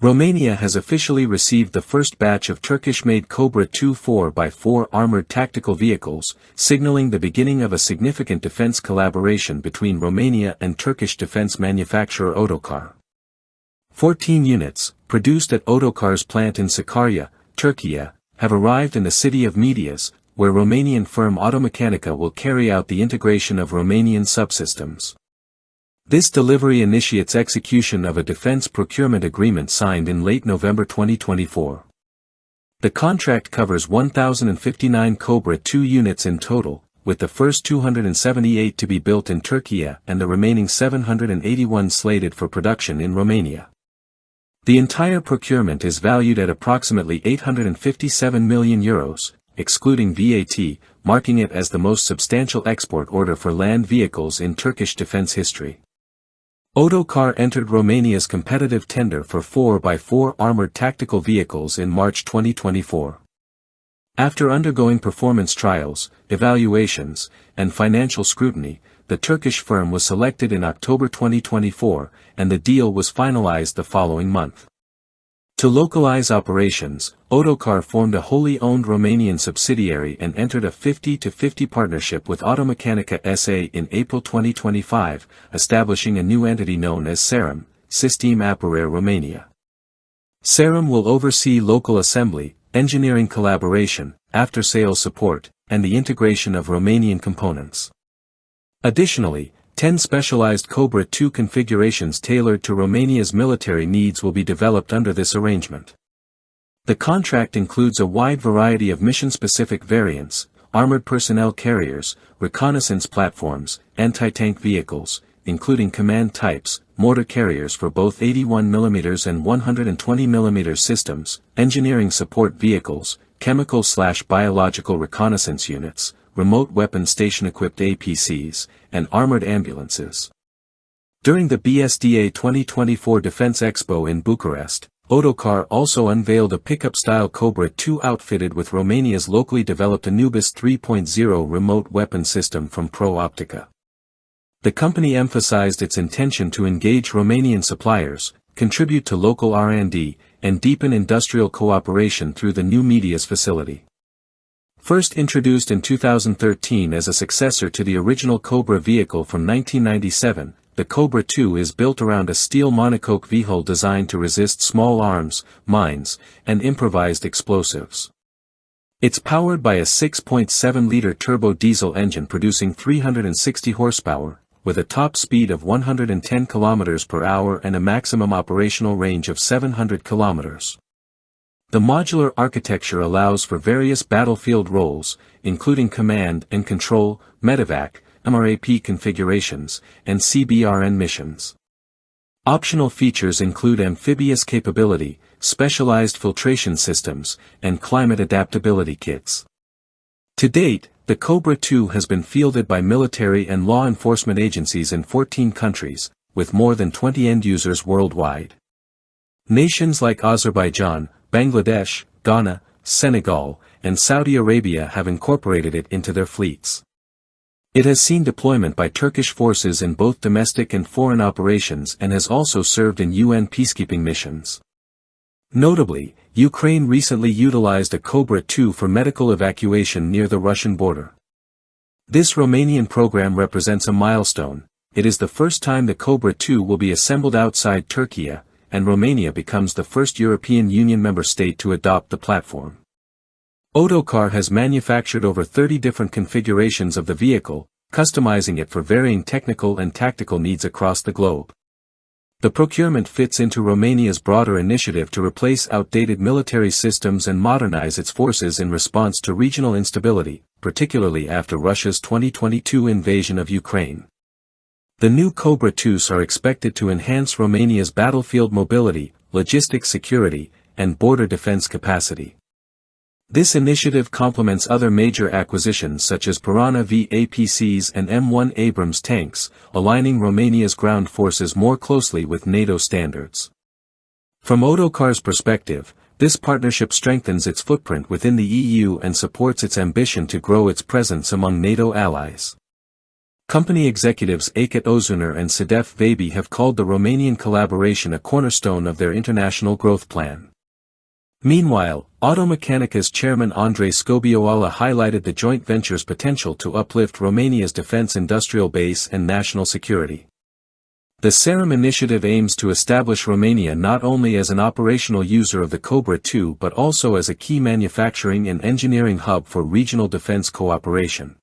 Romania has officially received the first batch of Turkish-made Cobra II 4x4 armored tactical vehicles, signaling the beginning of a significant defense collaboration between Romania and Turkish defense manufacturer Otokar. 14 units, produced at Otokar's plant in Sakarya, Turkey, have arrived in the city of Medias, where Romanian firm Automecanica will carry out the integration of Romanian subsystems. This delivery initiates execution of a defense procurement agreement signed in late November 2024. The contract covers 1,059 Cobra II units in total, with the first 278 to be built in Turkey and the remaining 781 slated for production in Romania. The entire procurement is valued at approximately €857 million, excluding VAT, marking it as the most substantial export order for land vehicles in Turkish defense history. Otokar entered Romania's competitive tender for 4x4 armored tactical vehicles in March 2024. After undergoing performance trials, evaluations, and financial scrutiny, the Turkish firm was selected in October 2024, and the deal was finalized the following month. To localize operations, Otokar formed a wholly owned Romanian subsidiary and entered a 50-50 partnership with Automecanica SA in April 2025, establishing a new entity known as Serum, Sistem Apărare Romania. Serum will oversee local assembly, engineering collaboration, after-sales support, and the integration of Romanian components. Additionally, 10 specialized Cobra II configurations tailored to Romania's military needs will be developed under this arrangement. The contract includes a wide variety of mission-specific variants, armored personnel carriers, reconnaissance platforms, anti-tank vehicles, including command types, mortar carriers for both 81mm and 120mm systems, engineering support vehicles, chemical/biological reconnaissance units, remote weapon station-equipped APCs, and armored ambulances. During the BSDA 2024 Defense Expo in Bucharest, Otokar also unveiled a pickup-style Cobra II outfitted with Romania's locally developed Anubis 3.0 remote weapon system from Pro Optica. The company emphasized its intention to engage Romanian suppliers, contribute to local R&D, and deepen industrial cooperation through the new Medias facility. First introduced in 2013 as a successor to the original Cobra vehicle from 1997, the Cobra II is built around a steel monocoque V-hull designed to resist small arms, mines, and improvised explosives. It's powered by a 6.7-liter turbo diesel engine producing 360 horsepower, with a top speed of 110 km per hour and a maximum operational range of 700 km. The modular architecture allows for various battlefield roles, including command and control, medevac, MRAP configurations, and CBRN missions. Optional features include amphibious capability, specialized filtration systems, and climate adaptability kits. To date, the Cobra II has been fielded by military and law enforcement agencies in 14 countries, with more than 20 end users worldwide. Nations like Azerbaijan, Bangladesh, Ghana, Senegal, and Saudi Arabia have incorporated it into their fleets. It has seen deployment by Turkish forces in both domestic and foreign operations and has also served in UN peacekeeping missions. Notably, Ukraine recently utilized a Cobra II for medical evacuation near the Russian border. This Romanian program represents a milestone. It is the first time the Cobra II will be assembled outside Turkey, and Romania becomes the first European Union member state to adopt the platform. Otokar has manufactured over 30 different configurations of the vehicle, customizing it for varying technical and tactical needs across the globe. The procurement fits into Romania's broader initiative to replace outdated military systems and modernize its forces in response to regional instability, particularly after Russia's 2022 invasion of Ukraine. The new Cobra IIs are expected to enhance Romania's battlefield mobility, logistics security, and border defense capacity. This initiative complements other major acquisitions such as Piranha V APCs and M1 Abrams tanks, aligning Romania's ground forces more closely with NATO standards. From Otokar's perspective, this partnership strengthens its footprint within the EU and supports its ambition to grow its presence among NATO allies. Company executives Aykut Özuner and Sedef Vaibi have called the Romanian collaboration a cornerstone of their international growth plan. Meanwhile, Automechanica's chairman Andrei Scobioala highlighted the joint venture's potential to uplift Romania's defense industrial base and national security. The SAREM initiative aims to establish Romania not only as an operational user of the Cobra II but also as a key manufacturing and engineering hub for regional defense cooperation.